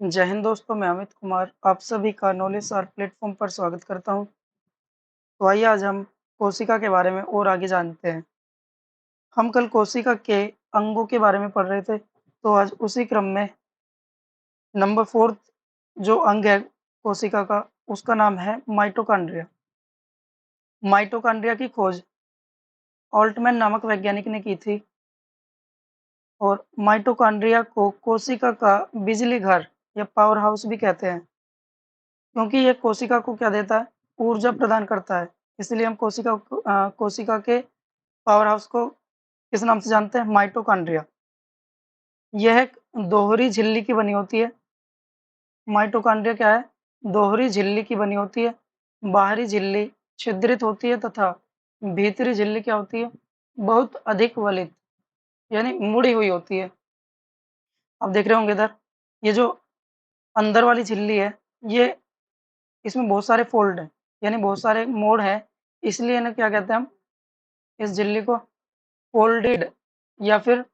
जय हिंद दोस्तों, मैं अमित कुमार आप सभी का नॉलेज स्टार प्लेटफॉर्म पर स्वागत करता हूं। तो आइए आज हम कोशिका के बारे में और आगे जानते हैं। हम कल कोशिका के अंगों के बारे में पढ़ रहे थे, तो आज उसी क्रम में नंबर 4 जो अंग है कोशिका का, उसका नाम है माइटोकॉन्ड्रिया। माइटोकॉन्ड्रिया की खोज ऑल्टमैन नामक वैज्ञानिक ने की थी और माइटोकॉन्ड्रिया को कोशिका का बिजली घर या पावर हाउस भी कहते हैं, क्योंकि ये कोशिका को क्या देता है, ऊर्जा प्रदान करता है। इसलिए हम कोशिका के पावर हाउस को किस नाम से जानते हैं? माइटोकॉन्ड्रिया। यह एक दोहरी झिल्ली की बनी होती है। माइटोकॉन्ड्रिया क्या है? दोहरी झिल्ली की बनी होती है। बाहरी झिल्ली छिद्रित होती है तथा भीतरी झिल्ली क्या होती है? बहुत अधिक वलित यानी मुड़ी हुई होती है। आप देख रहे होंगे इधर, ये जो अंदर वाली झिल्ली है, ये इसमें बहुत सारे फोल्ड हैं, यानी बहुत सारे मोड़ हैं। इसलिए इन्हें क्या कहते हैं हम? इस झिल्ली को फोल्डेड या फिर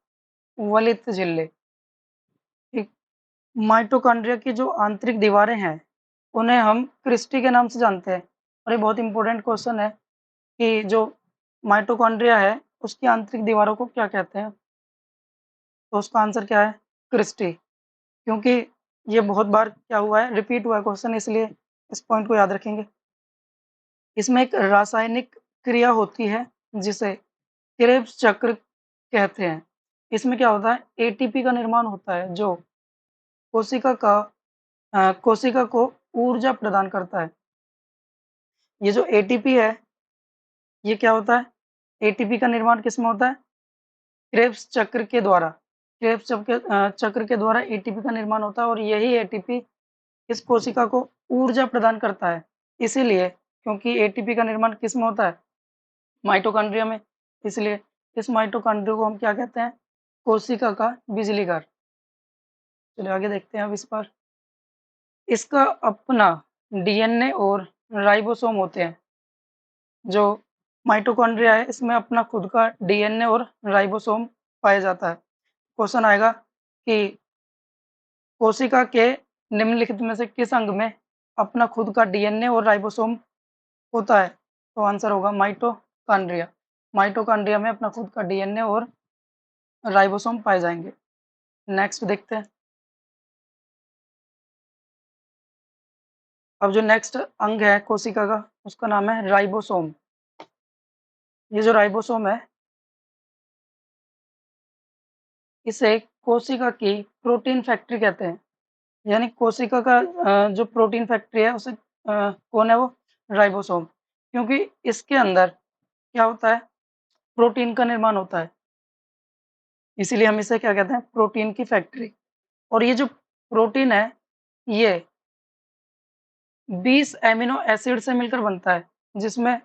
वलित झिल्ली। ठीक। माइटोकॉन्ड्रिया की जो आंतरिक दीवारें हैं, उन्हें हम क्रिस्टी के नाम से जानते हैं। और ये बहुत इंपॉर्टेंट क्वेश्चन है कि जो माइटोकॉन्ड्रिया है, उसकी आंतरिक दीवारों को क्या कहते हैं? तो उसका आंसर क्या है? क्रिस्टी। क्योंकि ये बहुत बार क्या हुआ है, रिपीट हुआ है क्वेश्चन, इसलिए इस पॉइंट को याद रखेंगे। इसमें एक रासायनिक क्रिया होती है जिसे क्रेब्स चक्र कहते हैं। इसमें क्या होता है? एटीपी का निर्माण होता है जो कोशिका का कोशिका को ऊर्जा प्रदान करता है। ये जो एटीपी है, ये क्या होता है? एटीपी का निर्माण किसमें होता है? क्रेब्स चक्र के द्वारा। चक्र के द्वारा एटीपी का निर्माण होता है और यही एटीपी इस कोशिका को ऊर्जा प्रदान करता है। इसीलिए, क्योंकि एटीपी का निर्माण किसमें होता है? माइटोकॉन्ड्रिया में। इसलिए इस माइटोकॉन्ड्रिया को हम क्या कहते हैं? कोशिका का बिजली घर। चलिए आगे देखते हैं अब इस पर। इसका अपना डीएनए और राइबोसोम होते हैं। जो माइटोकॉन्ड्रिया है, इसमें अपना खुद का डीएनए और राइबोसोम पाया जाता है। क्वेश्चन आएगा कि कोशिका के निम्नलिखित में से किस अंग में अपना खुद का डीएनए और राइबोसोम होता है? तो आंसर होगा माइटोकॉन्ड्रिया। माइटोकॉन्ड्रिया में अपना खुद का डीएनए और राइबोसोम पाए जाएंगे। नेक्स्ट देखते हैं। अब जो नेक्स्ट अंग है कोशिका का, उसका नाम है राइबोसोम। ये जो राइबोसोम है, इसे कोशिका की प्रोटीन फैक्ट्री कहते हैं। यानी कोशिका का जो प्रोटीन फैक्ट्री है, उसे कौन है वो? राइबोसोम। क्योंकि इसके अंदर क्या होता है? प्रोटीन का निर्माण होता है। इसीलिए हम इसे क्या कहते हैं? प्रोटीन की फैक्ट्री। और ये जो प्रोटीन है, ये 20 एमिनो एसिड से मिलकर बनता है, जिसमें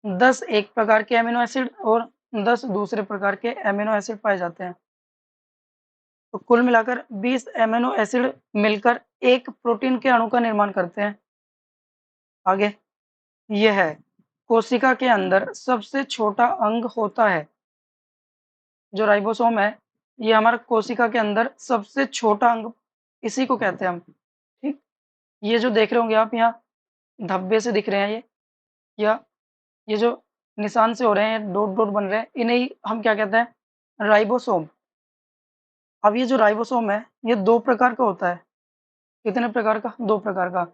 10 एक प्रकार के एमिनो एसिड और 10 दूसरे प्रकार के एमिनो एसिड पाए जाते हैं। तो कुल मिलाकर 20 एमिनो एसिड मिलकर एक प्रोटीन के अणु का निर्माण करते हैं। आगे यह है कोशिका के अंदर सबसे छोटा अंग होता है। जो राइबोसोम है, ये हमारा कोशिका के अंदर सबसे छोटा अंग, इसी को कहते हैं हम। ठीक। ये जो देख रहे होंगे आप, यहाँ धब्बे से दिख रहे हैं ये, या ये जो निशान से हो रहे हैं, डॉट डॉट बन रहे हैं, इन्हें ही हम क्या कहते हैं? राइबोसोम। अब ये जो राइबोसोम है, ये दो प्रकार का होता है। कितने प्रकार का? दो प्रकार का।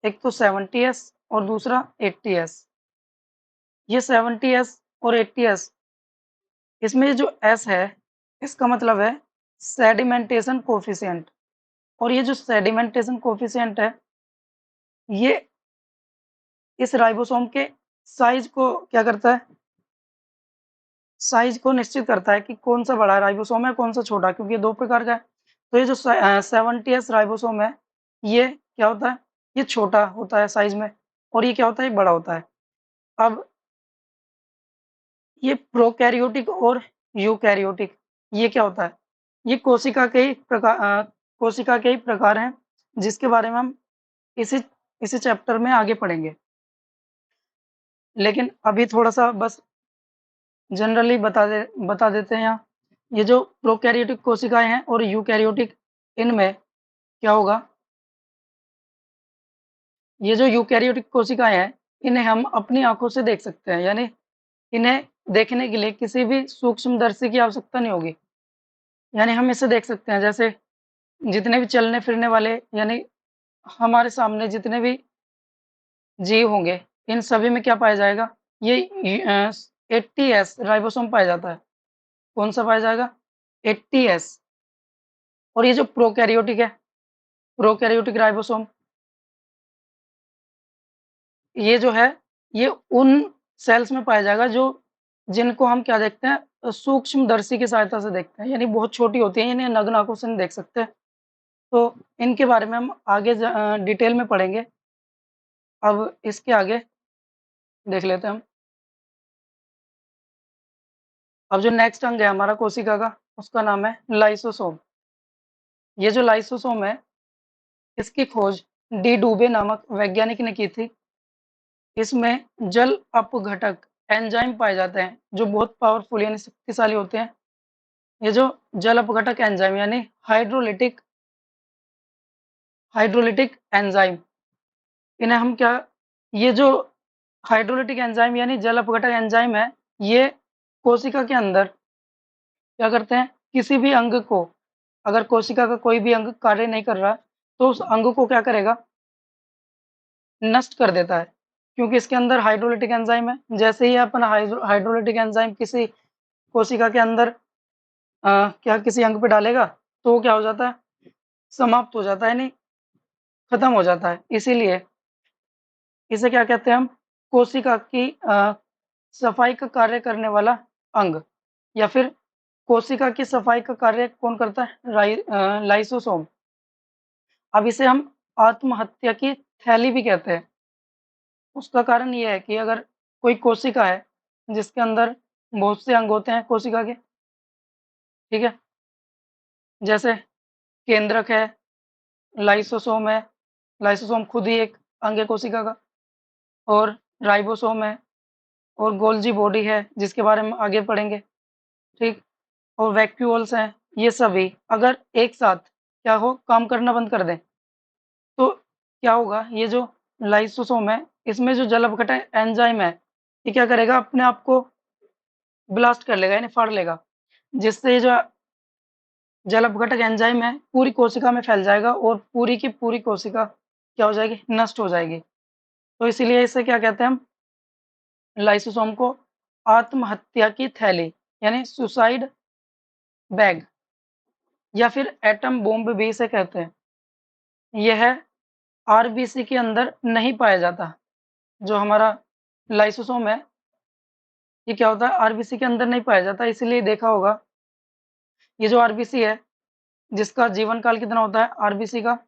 एक तो 70S और दूसरा 80S। ये 70S और 80S, इसमें जो S है, इसका मतलब है सेडिमेंटेशन कोफिशिएंट। और ये जो सेडिमेंटेशन कोफिशिएंट है, ये इस राइबोसोम के साइज को क्या करता है? साइज को निश्चित करता है कि कौन सा बड़ा राइबोसोम है, कौन सा छोटा, क्योंकि ये दो प्रकार का है। तो ये जो 70S राइबोसोम है, ये क्या होता है? ये छोटा होता है साइज में, और ये क्या होता है? बड़ा होता है। अब ये प्रोकैरियोटिक और यूकैरियोटिक, ये क्या होता है? ये कोशिका के ही प्रकार हैं, जिसके बारे में हम इसी इसी चैप्टर में आगे पढ़ेंगे। लेकिन अभी थोड़ा-सा बस जनरली बता देते हैं यहाँ। ये जो प्रोकैरियोटिक कोशिकाएँ हैं और यूकैरियोटिक, इनमें क्या होगा, ये जो यूकेरियोटिक कोशिकाएँ हैं, इन्हें हम अपनी आँखों से देख सकते हैं, यानी इन्हें देखने के लिए किसी भी सूक्ष्मदर्शी की आवश्यकता नहीं होगी। यानी हम इसे देख सकते हैं, जैसे जितने भी चलने-फिरने वाले, यानी हमारे सामने जितने भी जीव होंगे, इन सभी में क्या पाया जाएगा? ये 80S राइबोसोम पाया जाता है। कौन-सा पाया जाएगा? 80S। और ये जो प्रोकैरियोटिक है, प्रोकैरियोटिक राइबोसोम, ये जो है, ये उन सेल्स में पाया जाएगा जो जिनको हम क्या देखते हैं, सूक्ष्मदर्शी की सहायता से देखते हैं, यानी बहुत छोटी होती हैं, इन्हें नग्न आँखों से नहीं देख सकते। तो इनके बारे में हम आगे डिटेल में पढ़ेंगे। अब इसके आगे देख लेते हैं हम। अब जो नेक्स्ट अंग है हमारा कोशिका का, उसका नाम है लाइसोसोम। ये जो लाइसोसोम है, इसकी खोज डी डुबे नामक वैज्ञानिक ने की थी। इसमें जल अपघटक एंजाइम पाए जाते हैं, जो बहुत पावरफुल यानी शक्तिशाली होते हैं। ये जो जल अपघटक एंजाइम यानी हाइड्रोलिटिक हाइड्रोलिटिक एंजाइम, इन्हें हम क्या, ये जो हाइड्रोलिटिक एंजाइम यानी जल अपघटक एंजाइम है, ये कोशिका के अंदर क्या करते हैं, किसी भी अंग को, अगर कोशिका का कोई भी अंग कार्य नहीं कर रहा है, तो उस अंग को क्या करेगा, नष्ट कर देता है, क्योंकि इसके अंदर हाइड्रोलिटिक एंजाइम है। जैसे ही अपन हाइड्रोलिटिक एंजाइम किसी कोशिका के अंदर क्या किसी अंग पे डालेगा, तो वो क्या हो जाता है, समाप्त हो जाता है, नहीं, खत्म हो जाता है। इसीलिए इसे क्या कहते हैं हम, कोशिका की सफाई का कार्य करने वाला अंग, या फिर कोशिका की सफाई का कार्य कौन करता है, लाइसोसोम। अब इसे हम आत्महत्या की थैली भी कहते हैं। उसका कारण ये है कि अगर कोई कोशिका है जिसके अंदर बहुत से अंग होते हैं कोशिका के, ठीक है, जैसे केंद्रक है, लाइसोसोम है, लाइसोसोम खुद ही एक अंग है कोशिका का, और राइबोसोम है, और गोल्जी बॉडी है जिसके बारे में आगे पढ़ेंगे, ठीक, और वैक्यूल्स हैं। ये सभी अगर एक साथ क्या हो, काम करना बंद कर दें, तो क्या होगा, ये जो लाइसोसोम है, इसमें जो जल अपघटन एंजाइम है, ये क्या करेगा, अपने आप को ब्लास्ट कर लेगा, यानी फाड़ लेगा, जिससे ये जो जल अपघटक एंजाइम है पूरी कोशिका में फैल जाएगा, और पूरी की पूरी कोशिका क्या हो जाएगी, नष्ट हो जाएगी। तो इसीलिए इसे क्या कहते हैं हम, लाइसोसोम को आत्महत्या की थैली यानी सुसाइड बैग, या फिर एटम बॉम्ब भी इसे कहते हैं। यह आरबीसी के अंदर नहीं पाया जाता। जो हमारा लाइसोसोम है, ये क्या होता है, आरबीसी के अंदर नहीं पाया जाता। इसीलिए देखा होगा, ये जो आरबीसी है, जिसका जीवन काल कितना होता है आरबीसी का,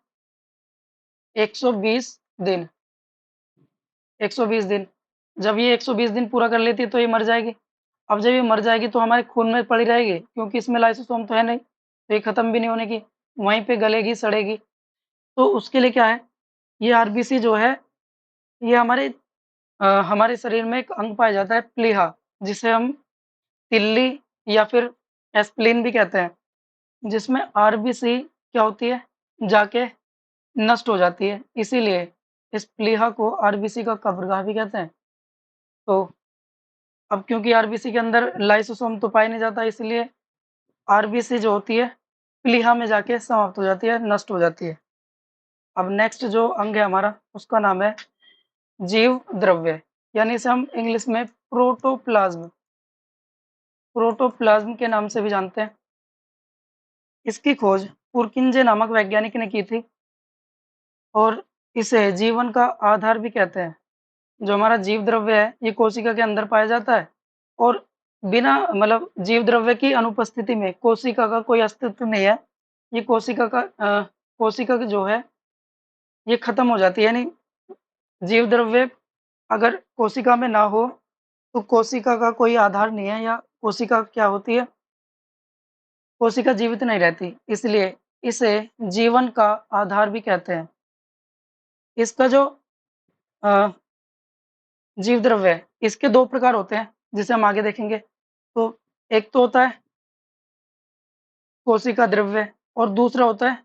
120 दिन। 120 दिन। जब ये 120 दिन पूरा कर लेती है तो ये मर जाएगी। अब जब ये मर जाएगी तो हमारे खून में पड़ी रहेगी, क्योंकि इसमें लाइसोसोम तो है नहीं, तो ये खत्म भी नहीं होने की, वहीं पे गलेगी, सड़ेगी। तो उसके लिए क्या है, ये आरबीसी जो है, ये हमारे शरीर में एक अंग पाया जाता है प्लीहा, जिसे हम तिल्ली या फिर एस्प्लीन भी कहते हैं, जिसमें आरबीसी क्या होती है, जाके नष्ट हो जाती है। इसीलिए इस प्लीहा को आरबीसी का कब्रगाह भी कहते हैं। तो अब क्योंकि आरबीसी के अंदर लाइसोसोम तो पाया नहीं जाता, इसलिए आरबीसी जो होती है प्लीहा में जाके समाप्त हो जाती है, नष्ट हो जाती है। अब नेक्स्ट जो अंग है हमारा, उसका नाम है जीव द्रव्य, यानी इसे हम इंग्लिश में प्रोटोप्लाज्म प्रोटोप्लाज्म के नाम से भी जानते हैं। इसकी खोज पुरकिंजे नामक वैज्ञानिक ने की थी, और इसे जीवन का आधार भी कहते हैं। जो हमारा जीव द्रव्य है, ये कोशिका के अंदर पाया जाता है, और बिना मतलब जीव द्रव्य की अनुपस्थिति में कोशिका का कोई अस्तित्व नहीं है। ये कोशिका की जो है, ये खत्म हो जाती है, यानी जीव द्रव्य अगर कोशिका में ना हो, तो कोशिका का कोई आधार नहीं है, या कोशिका क्या होती है, कोशिका जीवित नहीं रहती। इसलिए इसे जीवन का आधार भी कहते हैं। इसका जो अ, जीव द्रव्य है, इसके 2 प्रकार होते हैं, जिसे हम आगे देखेंगे। तो एक तो होता है कोशिका द्रव्य, और दूसरा होता है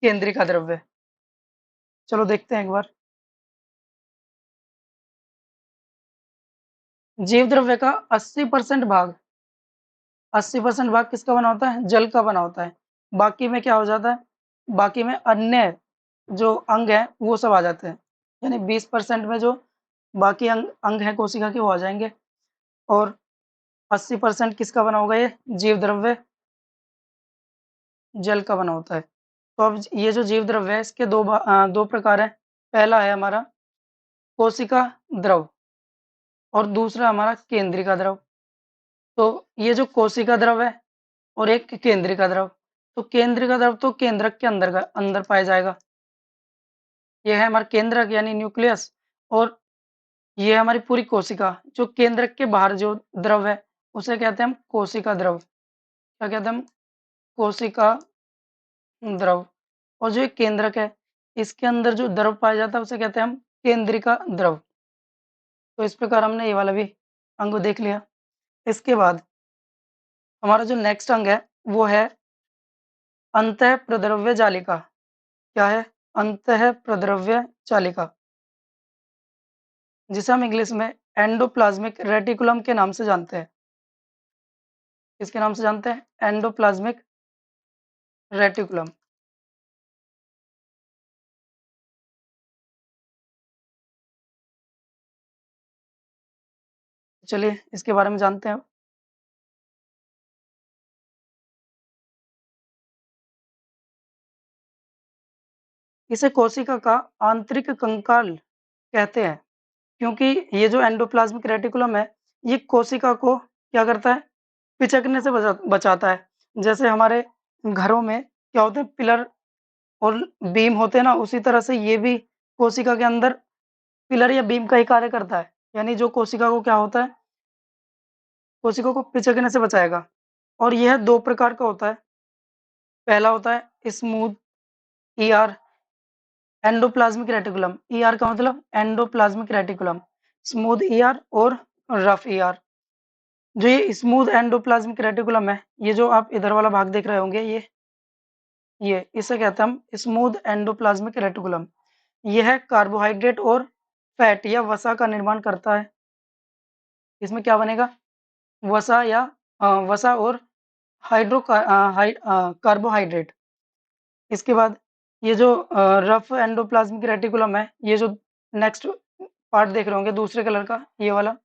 केंद्रिका द्रव्य। चलो देखते हैं एक बार। जीव द्रव्य का 80% भाग किसका बना होता है? जल का बना होता है। बाकी में क्या हो जाता है? बाकी में अन्य जो अंग हैं वो सब आ जाते हैं। यानी 20% में जो बाकी अंग अंग हैं कोशिका के वो आ जाएँगे और 80% किसका बना होगा ये? जीव द्रव्य जल का बना होता है। तो अब ये जो जीव द्रव्य है इसके 2 प्रकार हैं। पहला है हमारा कोशिका द्रव और दूसरा हमारा केंद्रिका द्रव। तो ये जो कोशिका द्रव है और एक केंद्रिका द्रव, तो केंद्रिका द्रव तो केंद्रक के अंदर पाया जाएगा। ये है हमारा केंद्रक यानी न्यूक्लियस और ये है हमारी पूरी कोशिका। जो केंद्रक के बाहर जो द्रव है उसे कहते हैं हम कोशिका द्रव। क्या कहते हैं हम? कोशिका द्रव। और जो ये केंद्रक है इसके अंदर जो द्रव पाया जाता है उसे कहते हैं हम केंद्रिका द्रव। तो इस प्रकार हमने ये वाला भी अंग देख लिया। इसके बाद हमारा जो नेक्स्ट अंग है वो है अंतःप्रद्रव्य जालिका। क्या है? अंतःप्रद्रव्य जालिका, जिसे हम इंग्लिश में एंडोप्लाज्मिक रेटिकुलम के नाम से जानते हैं। किसके नाम से जानते हैं? Endoplasmic reticulum. चलिए इसके बारे में जानते हैं। इसे कोशिका का आंतरिक कंकाल कहते हैं क्योंकि ये जो एंडोप्लाज्मिक रेटिकुलम है ये कोशिका को क्या करता है? पिचकने से बचाता है। जैसे हमारे घरों में क्या होते हैं? पिलर और बीम होते हैं ना, उसी तरह से ये भी कोशिका के अंदर पिलर या बीम का ही कार्य करता है। यानी जो कोशिका को क्या होता है? कोशिका को पिचकने से बचाएगा। और यह 2 प्रकार का होता है। पहला होता है smooth ER endoplasmic reticulum. ER का मतलब एंडोप्लाज्मिक रेटिकुलम, स्मूथ ईआर और रफ ईआर। जो ये स्मूथ एंडोप्लाज्मिक रेटिकुलम है, ये जो आप इधर वाला भाग देख रहे होंगे ये इसे कहते हैं हम स्मूथ एंडोप्लाज्मिक रेटिकुलम। यह कार्बोहाइड्रेट और फैट या वसा का निर्माण करता है। इसमें क्या बनेगा? वसा या वसा और कार्बोहाइड्रेट। इसके बाद ये जो रफ एंडोप्लाज्मिक रेटिकुलम है, ये जो नेक्स्ट पार्ट देख रहे होंगे दूसरे कलर का ये वाला,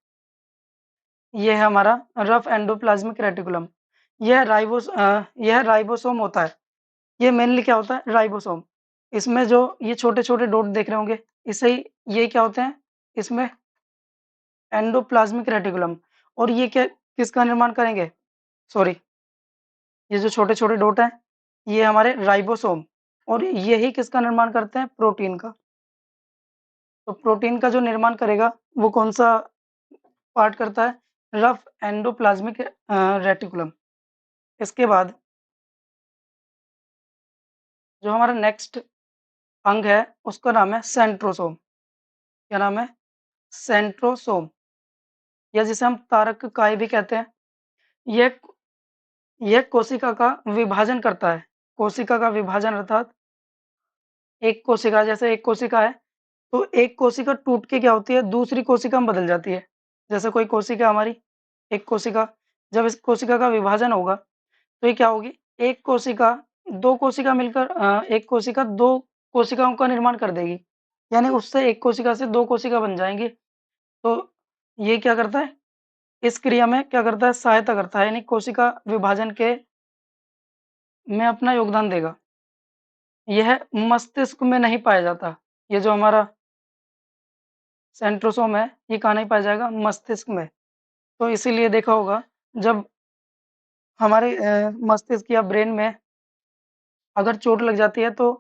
ये है हमारा रफ एंडोप्लाज्मिक रेटिकुलम। यह राइबोसोम होता है। ये मेनली क्या होता है? राइबोसोम। इसमें जो ये छोटे-छोटे डॉट देख रहे होंगे, इसे ही ये क्या होते हैं? इसमें एंडोप्लाज्मिक रेटिकुलम। और ये क्या किसका निर्माण करेंगे? सॉरी, ये जो छोटे-छोटे डॉट हैं, ये हमारे राइबोसोम और यही किसका निर्माण करते हैं? प्रोटीन का। तो प्रोटीन का जो निर्माण करेगा, वो कौन-सा पार्ट करता है? Rough endoplasmic reticulum. इसके बाद जो हमारा नेक्स्ट अंग है, उसका नाम है सेंट्रोसोम। क्या नाम है? सेंट्रोसोम या जिसे हम तारक काय भी कहते हैं। यह यह कोशिका का विभाजन करता है। कोशिका का विभाजन अर्थात एक कोशिका जैसे एक कोशिका है, तो एक कोशिका टूट के क्या होती है? दूसरी कोशिका में बदल जाती है। जैसे कोई कोशिका हमारी एक कोशिका, जब इस कोशिका का विभाजन होगा, तो ये क्या होगी? एक कोशिका 2 कोशिका मिलकर एक कोशिका 2 कोशिकाओं का निर्माण कर देगी। यानी उससे एक कोशिका से 2 कोशिका बन जाएँगी। तो ये क्या करता है? इस क्रिया में क्या करता है? सहायता करता है, यानी कोशिका विभाजन के में अपना योगदान देगा। यह मस्तिष्क में नहीं पाया जाता। ये जो हमारा सेंट्रोसोम है, ये कहाँ नहीं पाया जाएगा? मस्तिष्क में। तो इसीलिए देखा होगा जब हमारे मस्तिष्क या ब्रेन में अगर चोट लग जाती है तो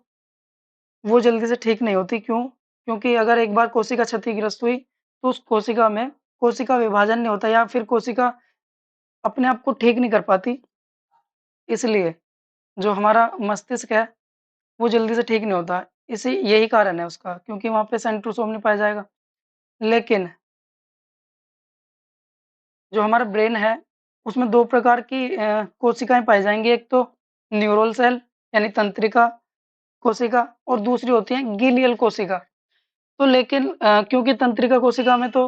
वो जल्दी से ठीक नहीं होती। क्यों? क्योंकि अगर एक बार कोशिका क्षतिग्रस्त हुई, तो उस कोशिका में कोशिका विभाजन नहीं होता या फिर कोशिका अपने आप को ठीक नहीं कर पाती। इसलिए जो हमारा मस्तिष्क है, वो जल्दी से ठीक नहीं होता। यही कारण है उसका, क्योंकि वहाँ पे सेंट्रोसोम नहीं पाया जाएगा। लेकिन जो हमारा ब्रेन है, उसमें 2 प्रकार की कोशिकाएँ पाई जाएँगी। एक तो न्यूरल सेल यानी तंत्रिका कोशिका और दूसरी होती है गिलियल कोशिका। तो लेकिन क्योंकि तंत्रिका कोशिका में तो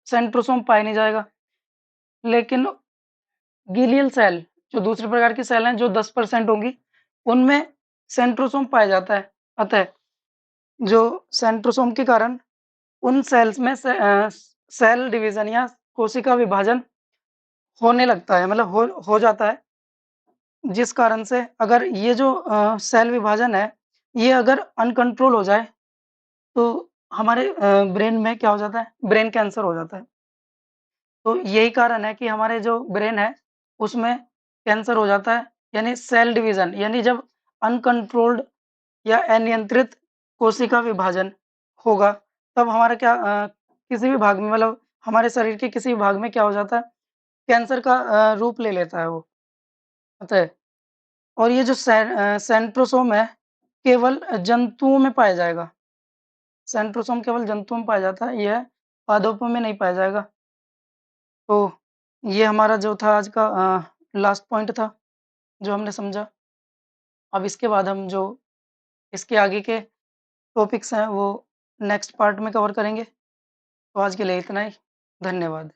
सेंट्रोसोम पाया नहीं जाएगा, लेकिन गिलियल सेल जो दूसरे प्रकार की सेल हैं जो 10% होंगी, उनमें सेंट्रोसोम पाया जाता है। अतः जो सेंट्रोसोम के कारण उन सेल्स में सेल डिवीजन या कोशिका विभाजन होने लगता है, मतलब हो जाता है, जिस कारण से अगर ये जो सेल विभाजन है, ये अगर अनकंट्रोल हो जाए, तो हमारे ब्रेन में क्या हो जाता है? ब्रेन कैंसर हो जाता है। तो यही कारण है कि हमारे जो ब्रेन है, उसमें कैंसर हो जाता है, यानी सेल डिवीजन, यानी जब अनकंट्रोल्ड या अनियंत्रित कोशिका विभाजन होगा, तब हमारा क्या किसी भी भाग में, मतलब हमारे शरीर के किसी भी भाग में क्या हो जाता है? कैंसर का रूप ले लेता है वो। अतः और ये जो सेंट्रोसोम है, केवल जंतुओं में पाया जाएगा। सेंट्रोसोम केवल जंतुओं में पाया जाता है, यह पादपों में नहीं पाया जाएगा। तो ये हमारा जो था आज का लास्ट पॉइंट था, जो हमने समझा। अब इसके बाद हम जो इसके आगे के टॉपिक्स हैं, वो नेक्स्ट पार्ट में कवर करेंगे। तो आज के लिए इतना ही। धन्यवाद।